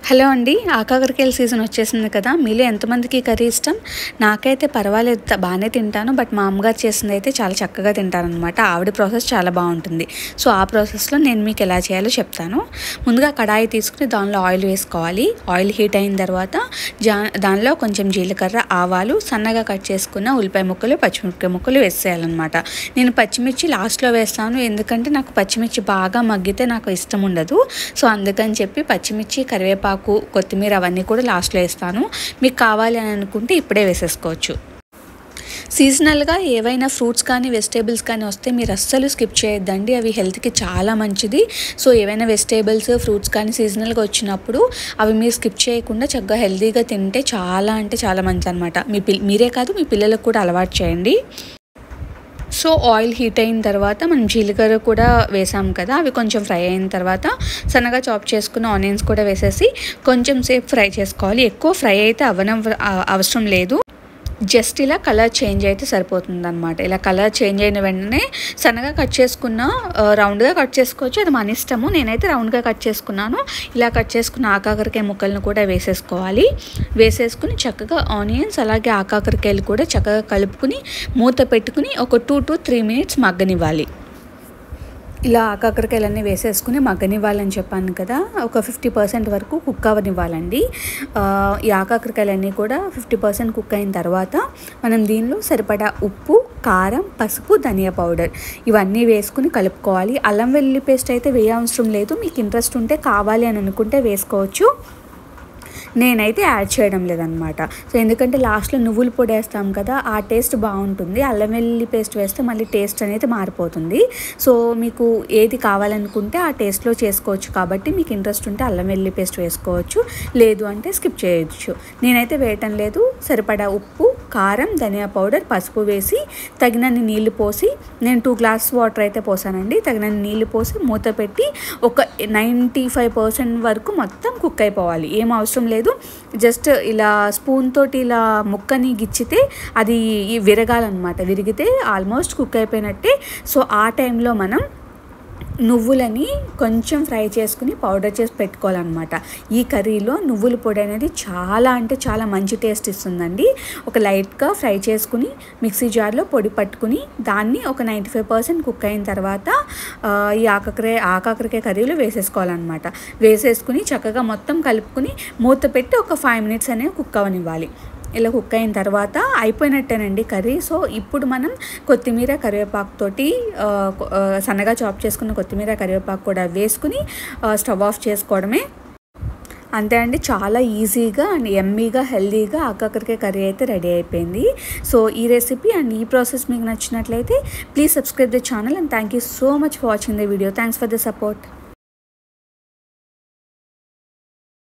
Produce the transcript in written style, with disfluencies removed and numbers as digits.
Hello అండి, ఆకాకరకాయల season వచ్చేసింది కదా. మీలో ఎంతమందికి కర్రీ ఇష్టం? నాకైతే పర్వాలేదు, బాగానే తింటాను. బట్ మా అమ్మగారు చేసింది అయితే చాలా చక్కగా తింటారనమాట. ఆవిడ ప్రాసెస్ చాలా బాగుంటుంది. సో ఆ ప్రాసెస్లో నేను మీకు ఎలా చేయాలో చెప్తాను. ముందుగా కడాయి తీసుకుని దానిలో ఆయిల్ వేసుకోవాలి. ఆయిల్ హీట్ అయిన తర్వాత దానిలో కొంచెం జీలకర్ర, ఆవాలు, సన్నగా కట్ చేసుకున్న ఉల్లిపాయ ముక్కలు, పచ్చిమిరపకాయ ముక్కలు వేసేయాలన్నమాట. నేను పచ్చిమిర్చి లాస్ట్లో వేస్తాను, ఎందుకంటే నాకు పచ్చిమిర్చి బాగా మగ్గితే నాకు ఇష్టం ఉండదు. సో అందుకని చెప్పి పచ్చిమిర్చి, కరివేపాకు, కొత్తిమీర అవన్నీ కూడా లాస్ట్లో వేస్తాను. మీకు కావాలి అని అనుకుంటే ఇప్పుడే వేసేసుకోవచ్చు. సీజనల్గా ఏవైనా ఫ్రూట్స్ కానీ వెజిటేబుల్స్ కానీ వస్తే మీరు అస్సలు స్కిప్ చేయొద్దండి. అవి హెల్త్కి చాలా మంచిది. సో ఏవైనా వెజిటేబుల్స్, ఫ్రూట్స్ కానీ సీజనల్గా వచ్చినప్పుడు అవి మీరు స్కిప్ చేయకుండా చక్కగా హెల్తీగా తింటే చాలా అంటే చాలా మంచిది అనమాట. మీరే కాదు, మీ పిల్లలకు కూడా అలవాటు చేయండి. సో ఆయిల్ హీట్ అయిన తర్వాత మనం జీలకర్ర కూడా వేసాం కదా, అవి కొంచెం ఫ్రై అయిన తర్వాత సన్నగా చాప్ చేసుకున్న ఆనియన్స్ కూడా వేసేసి కొంచెం సేపు ఫ్రై చేసుకోవాలి. ఎక్కువ ఫ్రై అయితే అవసరం లేదు. జస్ట్ ఇలా కలర్ చేంజ్ అయితే సరిపోతుంది అనమాట. ఇలా కలర్ చేంజ్ అయిన వెంటనే సన్నగా కట్ చేసుకున్న రౌండ్గా కట్ చేసుకోవచ్చు, అది మన ఇష్టము. నేనైతే రౌండ్గా కట్ చేసుకున్నాను. ఇలా కట్ చేసుకున్న ఆకాకరకాయ ముక్కలను కూడా వేసేసుకోవాలి. వేసేసుకుని చక్కగా ఆనియన్స్ అలాగే ఆకాకరకాయలు కూడా చక్కగా కలుపుకుని మూత పెట్టుకుని ఒక 2 to 3 minutes మగ్గనివ్వాలి. ఇలా ఆకాకరకాయలన్నీ వేసేసుకుని మగ్గనివ్వాలని చెప్పాను కదా, ఒక 50% వరకు కుక్ అవ్వనివ్వాలండి. ఈ ఆకాకరకాయలన్నీ కూడా 50% కుక్ అయిన తర్వాత మనం దీనిలో సరిపడా ఉప్పు, కారం, పసుపు, ధనియా పౌడర్ ఇవన్నీ వేసుకుని కలుపుకోవాలి. అల్లం వెల్లుల్లి పేస్ట్ అయితే వేయవసరం లేదు. మీకు ఇంట్రెస్ట్ ఉంటే కావాలి అని అనుకుంటే వేసుకోవచ్చు. నేనైతే యాడ్ చేయడం లేదనమాట. సో ఎందుకంటే లాస్ట్లో నువ్వుల పొడి వేస్తాం కదా, ఆ టేస్ట్ బాగుంటుంది. అల్లం వెల్లుల్లి పేస్ట్ వేస్తే మళ్ళీ టేస్ట్ అనేది మారిపోతుంది. సో మీకు ఏది కావాలనుకుంటే ఆ టేస్ట్లో చేసుకోవచ్చు. కాబట్టి మీకు ఇంట్రెస్ట్ ఉంటే అల్లం వెల్లుల్లి పేస్ట్ వేసుకోవచ్చు, లేదు అంటే స్కిప్ చేయొచ్చు. నేనైతే వేయటం లేదు. సరిపడా ఉప్పు, కారం, ధనియా పౌడర్, పసుపు వేసి తగినన్ని నీళ్లు పోసి, నేను 2 glasses వాటర్ అయితే పోసానండి. తగినన్ని నీళ్లు పోసి మూత పెట్టి ఒక 95% వరకు మొత్తం కుక్ అయిపోవాలి. ఏం అవసరం లేదు. జస్ట్ ఇలా స్పూన్ తోటి ఇలా ముక్కని గిచ్చితే అది విరగాలన్నమాట. విరిగితే ఆల్మోస్ట్ కుక్ అయిపోయినట్టే. సో ఆ టైంలో మనం నువ్వులని కొంచెం ఫ్రై చేసుకుని పౌడర్ చేసి పెట్టుకోవాలన్నమాట. ఈ కర్రీలో నువ్వుల పొడి అనేది చాలా అంటే చాలా మంచి టేస్ట్ ఇస్తుందండి. ఒక లైట్గా ఫ్రై చేసుకుని మిక్సీ జార్లో పొడి పట్టుకుని దాన్ని ఒక 95% కుక్ అయిన తర్వాత ఈ ఆకాకరకాయ కర్రీలో వేసేసుకోవాలన్నమాట. వేసేసుకుని చక్కగా మొత్తం కలుపుకుని మూత పెట్టి ఒక 5 minutes అనేవి కుక్ అవనివ్వాలి. ఇలా కుక్ అయిన తర్వాత అయిపోయినట్టేనండి కర్రీ. సో ఇప్పుడు మనం కొత్తిమీర, కరివేపాకు తోటి సన్నగా చాప్ చేసుకున్న కొత్తిమీర, కరివేపాకు కూడా వేసుకుని స్టవ్ ఆఫ్ చేసుకోవడమే. అంతే అండి, చాలా ఈజీగా అండ్ యమ్మీగా హెల్దీగా ఆకాకరకాయ కర్రీ అయితే రెడీ అయిపోయింది. సో ఈ రెసిపీ అండ్ ఈ ప్రాసెస్ మీకు నచ్చినట్లయితే please subscribe the channel and thank you so much for watching the video. Thanks for the support.